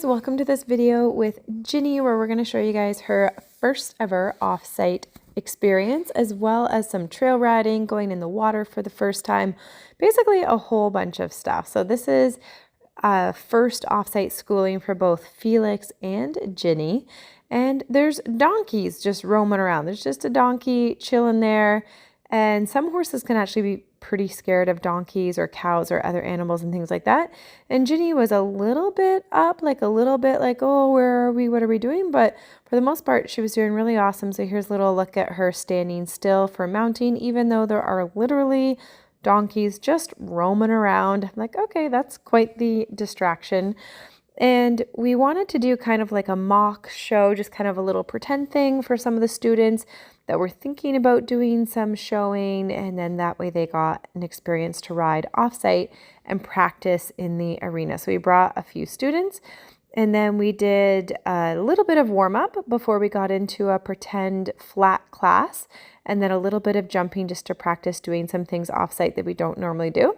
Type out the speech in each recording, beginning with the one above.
welcome to this video with Ginny, where we're going to show you guys her first ever offsite experience, as well as some trail riding, going in the water for the first time, basically a whole bunch of stuff. So this is first offsite schooling for both Felix and Ginny, and there's donkeys just roaming around. There's just a donkey chilling there, and some horses can actually be pretty scared of donkeys or cows or other animals and things like that. And Ginny was a little bit up, like oh, where are we? What are we doing? But for the most part, she was doing really awesome. So here's a little look at her standing still for mounting, even though there are literally donkeys just roaming around. I'm like, okay, that's quite the distraction. And we wanted to do kind of like a mock show, just kind of a little pretend thing for some of the students that were thinking about doing some showing, and then that way they got an experience to ride offsite and practice in the arena. So we brought a few students, and then we did a little bit of warm up before we got into a pretend flat class, and then a little bit of jumping just to practice doing some things offsite that we don't normally do.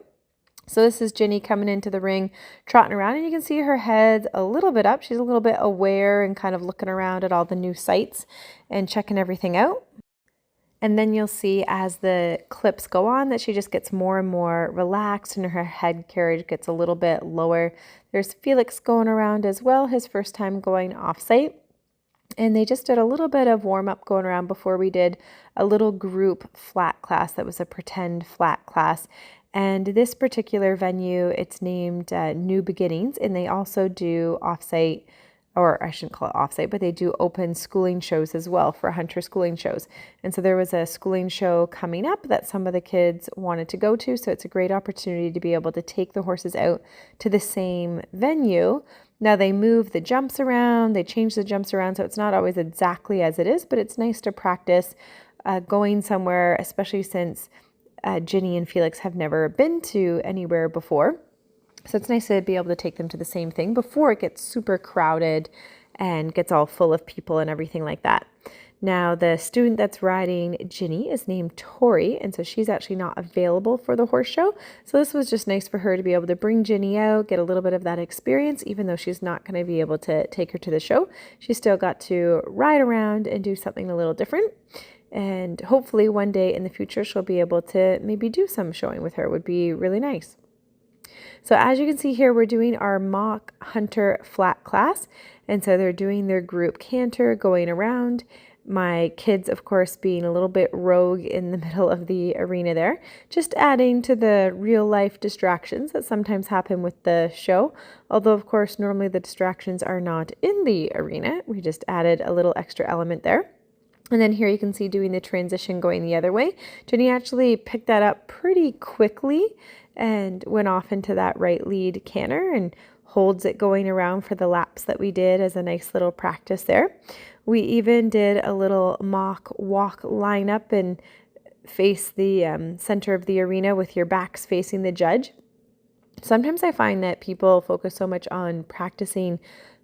So this is Ginny coming into the ring, trotting around, and you can see her head a little bit up. She's a little bit aware and kind of looking around at all the new sights and checking everything out. And then you'll see as the clips go on that she just gets more and more relaxed and her head carriage gets a little bit lower. There's Felix going around as well, his first time going offsite. And they just did a little bit of warm up going around before we did a little group flat class that was a pretend flat class. And this particular venue, it's named New Beginnings, and they also do offsite, or I shouldn't call it offsite, but they do open schooling shows as well for hunter schooling shows. And so there was a schooling show coming up that some of the kids wanted to go to. So it's a great opportunity to be able to take the horses out to the same venue. Now they move the jumps around, they change the jumps around, so it's not always exactly as it is, but it's nice to practice going somewhere, especially since Ginny and Felix have never been to anywhere before. So it's nice to be able to take them to the same thing before it gets super crowded and gets all full of people and everything like that. Now, the student that's riding Ginny is named Tori, and so she's actually not available for the horse show. So this was just nice for her to be able to bring Ginny out, get a little bit of that experience, even though she's not going to be able to take her to the show. She still got to ride around and do something a little different. And hopefully one day in the future, she'll be able to maybe do some showing with her. It would be really nice. So as you can see here, we're doing our mock hunter flat class. And so they're doing their group canter, going around. My kids, of course, being a little bit rogue in the middle of the arena there, just adding to the real life distractions that sometimes happen with the show. Although, of course, normally the distractions are not in the arena. We just added a little extra element there. And then here you can see doing the transition going the other way. Ginny actually picked that up pretty quickly and went off into that right lead canter and holds it going around for the laps that we did as a nice little practice there. We even did a little mock walk lineup and face the center of the arena with your backs facing the judge. Sometimes I find that people focus so much on practicing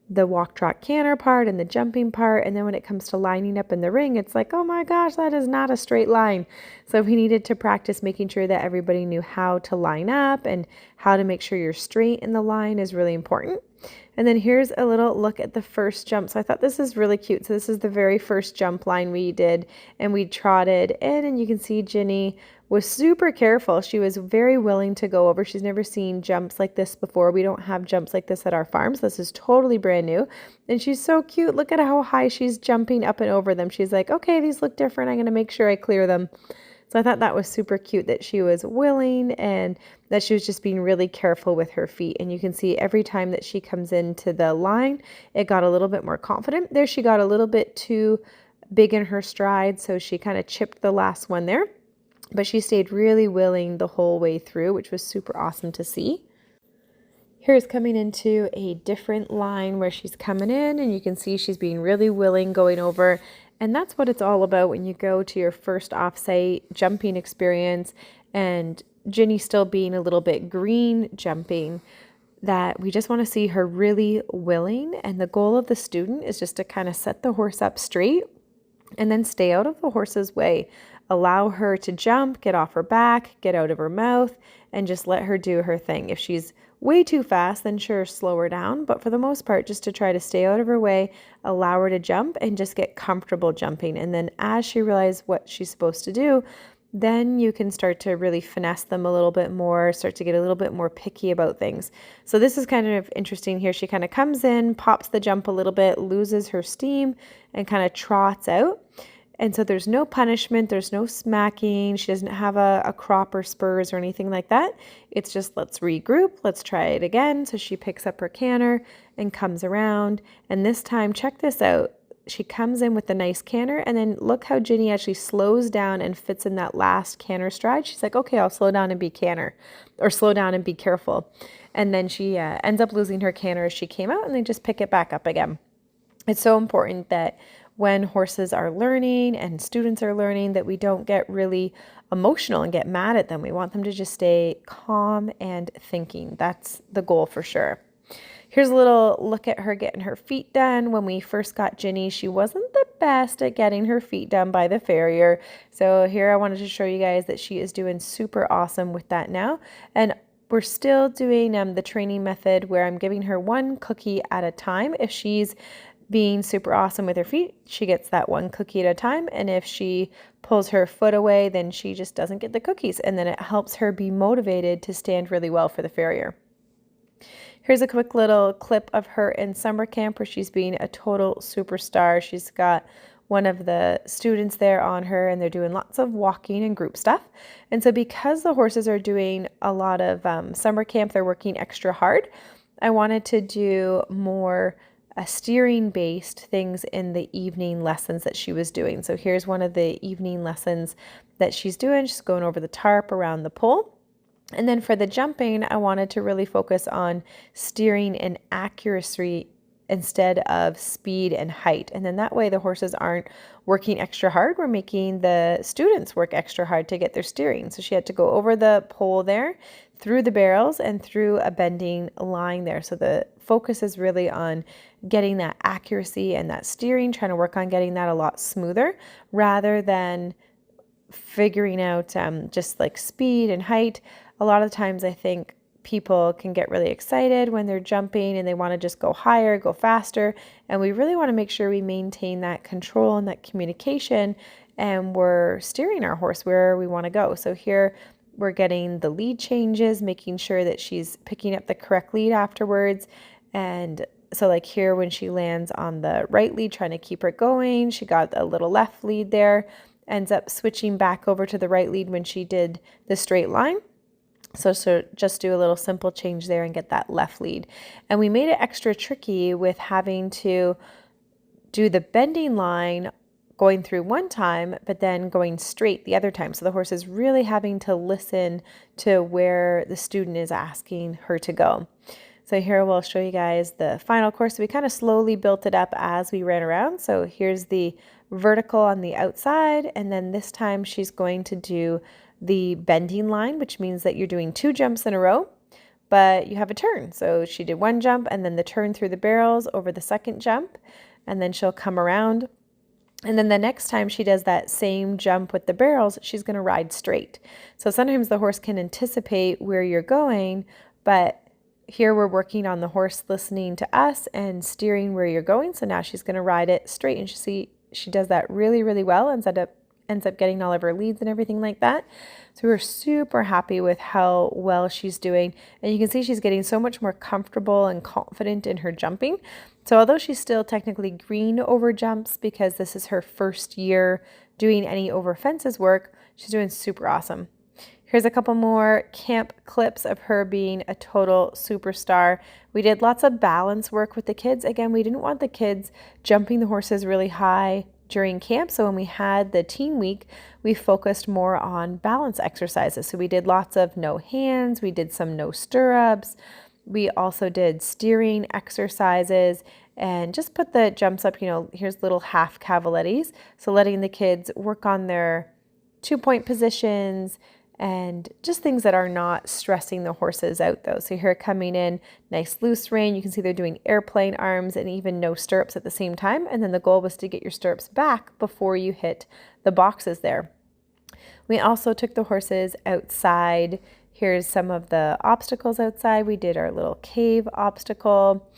the walk, trot, canter part and the jumping part, and then when it comes to lining up in the ring, it's like, oh my gosh, that is not a straight line. So we needed to practice making sure that everybody knew how to line up, and how to make sure you're straight in the line is really important. And then here's a little look at the first jump. So I thought this is really cute. So this is the very first jump line we did, and we trotted in, and you can see Ginny was super careful. She was very willing to go over. She's never seen jumps like this before. We don't have jumps like this at our farms. This is totally brand new. And she's so cute. Look at how high she's jumping up and over them. She's like, okay, these look different. I'm going to make sure I clear them. So I thought that was super cute that she was willing and that she was just being really careful with her feet. And you can see every time that she comes into the line, it got a little bit more confident. There she got a little bit too big in her stride, so she kind of chipped the last one there. But she stayed really willing the whole way through, which was super awesome to see. Here's coming into a different line where she's coming in, and you can see she's being really willing going over. And that's what it's all about when you go to your first offsite jumping experience, and Ginny still being a little bit green jumping, that we just want to see her really willing. And the goal of the student is just to kind of set the horse up straight and then stay out of the horse's way. allow her to jump, get off her back, get out of her mouth, and just let her do her thing. If she's way too fast, then sure, slow her down. But for the most part, just to try to stay out of her way, allow her to jump and just get comfortable jumping. And then as she realizes what she's supposed to do, then you can start to really finesse them a little bit more, start to get a little bit more picky about things. So this is kind of interesting here. She kind of comes in, pops the jump a little bit, loses her steam, and kind of trots out. And so there's no punishment, there's no smacking, she doesn't have a crop or spurs or anything like that. It's just, let's regroup, let's try it again. So she picks up her canter and comes around. And this time, check this out. She comes in with a nice canter, and then look how Ginny actually slows down and fits in that last canter stride. She's like, okay, I'll slow down and be canter, or slow down and be careful. And then she ends up losing her canter as she came out, and they just pick it back up again. It's so important that when horses are learning and students are learning, that we don't get really emotional and get mad at them. We want them to just stay calm and thinking. That's the goal for sure. Here's a little look at her getting her feet done. When we first got Ginny, she wasn't the best at getting her feet done by the farrier. So here I wanted to show you guys that she is doing super awesome with that now. And we're still doing the training method where I'm giving her one cookie at a time. If she's being super awesome with her feet, she gets that one cookie at a time. And if she pulls her foot away, then she just doesn't get the cookies. And then it helps her be motivated to stand really well for the farrier. Here's a quick little clip of her in summer camp where she's being a total superstar. She's got one of the students there on her, and they're doing lots of walking and group stuff. And so because the horses are doing a lot of summer camp, they're working extra hard, I wanted to do more steering based things in the evening lessons that she was doing. So here's one of the evening lessons that she's doing. She's going over the tarp around the pole. And then for the jumping, I wanted to really focus on steering and accuracy instead of speed and height. And then that way the horses aren't working extra hard. We're making the students work extra hard to get their steering. So she had to go over the pole there, through the barrels, and through a bending line there. So the focus is really on getting that accuracy and that steering, trying to work on getting that a lot smoother rather than figuring out just like speed and height. A lot of times I think people can get really excited when they're jumping and they want to just go higher, go faster. And we really want to make sure we maintain that control and that communication, and we're steering our horse where we want to go. So here we're getting the lead changes, making sure that she's picking up the correct lead afterwards. And so like here when she lands on the right lead, trying to keep her going, she got a little left lead there, ends up switching back over to the right lead when she did the straight line. So just do a little simple change there and get that left lead. And we made it extra tricky with having to do the bending line going through one time, but then going straight the other time. So the horse is really having to listen to where the student is asking her to go. So here we'll show you guys the final course. We kind of slowly built it up as we ran around. So here's the vertical on the outside, and then this time she's going to do the bending line, which means that you're doing 2 jumps in a row, but you have a turn. So she did 1 jump and then the turn through the barrels over the second jump, and then she'll come around. And then the next time she does that same jump with the barrels, she's going to ride straight. So sometimes the horse can anticipate where you're going, but here we're working on the horse listening to us and steering where you're going. So now she's going to ride it straight, and she does that really, really well, and ends up getting all of her leads and everything like that. So we're super happy with how well she's doing. And you can see she's getting so much more comfortable and confident in her jumping. So although she's still technically green over jumps because this is her first year doing any over fences work, she's doing super awesome. Here's a couple more camp clips of her being a total superstar. We did lots of balance work with the kids. Again, we didn't want the kids jumping the horses really high during camp. So when we had the teen week, we focused more on balance exercises. So we did lots of no hands, we did some no stirrups, we also did steering exercises, and just put the jumps up, here's little half cavalettes. So letting the kids work on their 2-point positions and just things that are not stressing the horses out though. So here coming in, nice loose rein. You can see they're doing airplane arms and even no stirrups at the same time. And then the goal was to get your stirrups back before you hit the boxes there. We also took the horses outside. Here's some of the obstacles outside. We did our little cave obstacle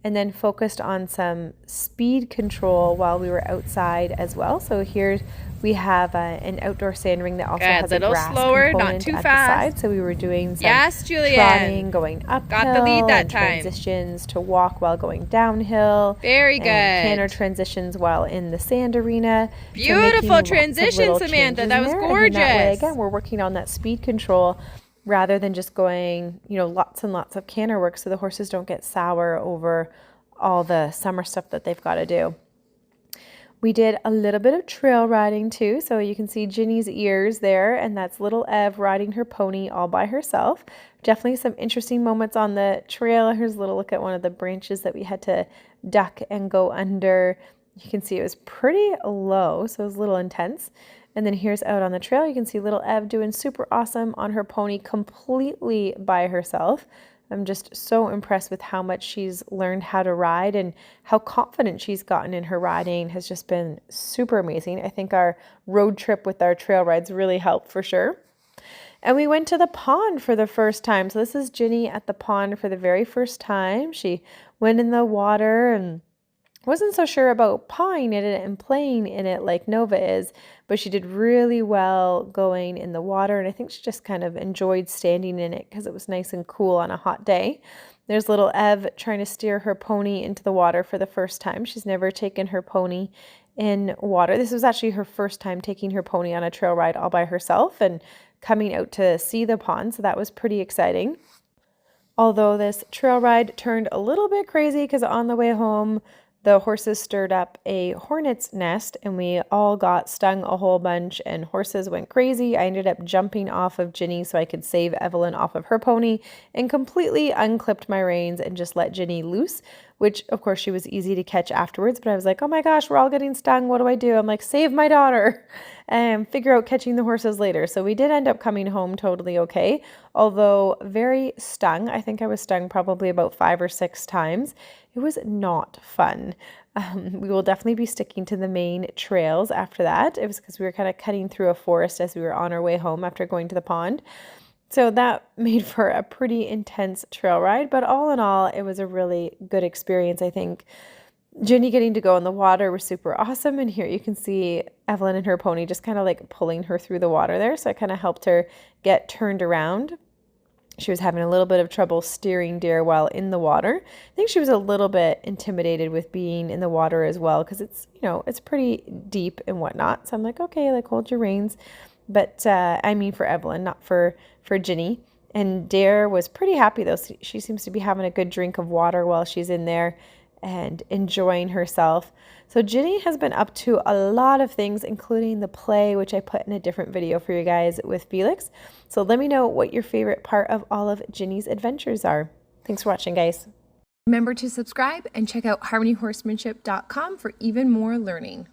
and then focused on some speed control while we were outside as well. So here we have an outdoor sand ring that also has a grass component at the side. So we were doing some trotting, going uphill, and transitions to walk while going downhill. Very good. Canter transitions while in the sand arena. Beautiful transition, Samantha. That was gorgeous. That way, again, we're working on that speed control rather than just going, lots and lots of canter work so the horses don't get sour over all the summer stuff that they've got to do. We did a little bit of trail riding too. So you can see Ginny's ears there, and that's little Ev riding her pony all by herself. Definitely some interesting moments on the trail. Here's a little look at one of the branches that we had to duck and go under. You can see it was pretty low, so it was a little intense. And then here's out on the trail, you can see little Ev doing super awesome on her pony completely by herself. I'm just so impressed with how much she's learned how to ride and how confident she's gotten in her riding has just been super amazing. I think our road trip with our trail rides really helped for sure. And we went to the pond for the first time. So this is Ginny at the pond for the very first time. She went in the water and wasn't so sure about pawing in it and playing in it like Nova is, but she did really well going in the water, and I think she just kind of enjoyed standing in it because it was nice and cool on a hot day. There's little Ev trying to steer her pony into the water for the first time. She's never taken her pony in water. This was actually her first time taking her pony on a trail ride all by herself and coming out to see the pond, so that was pretty exciting. Although this trail ride turned a little bit crazy because on the way home, the horses stirred up a hornet's nest and we all got stung a whole bunch and horses went crazy. I ended up jumping off of Ginny so I could save Evelyn off of her pony and completely unclipped my reins and just let Ginny loose, which of course she was easy to catch afterwards. But I was like, oh my gosh, we're all getting stung. What do I do? I'm like, save my daughter and figure out catching the horses later. So we did end up coming home totally okay, although very stung. I think I was stung probably about 5 or 6 times. It was not fun. We will definitely be sticking to the main trails after that. It was because we were kind of cutting through a forest as we were on our way home after going to the pond. So that made for a pretty intense trail ride, but all in all, it was a really good experience. I think Ginny getting to go in the water was super awesome. And here you can see Evelyn and her pony just kind of like pulling her through the water there. So I kind of helped her get turned around. She was having a little bit of trouble steering deer while in the water. I think she was a little bit intimidated with being in the water as well because it's, it's pretty deep and whatnot. So I'm like, okay, like hold your reins. But I mean for Evelyn, not for Ginny. And Dare was pretty happy though. She seems to be having a good drink of water while she's in there and enjoying herself. So Ginny has been up to a lot of things, including the play, which I put in a different video for you guys with Felix. So let me know what your favorite part of all of Ginny's adventures are. Thanks for watching, guys. Remember to subscribe and check out harmonyhorsemanship.com for even more learning.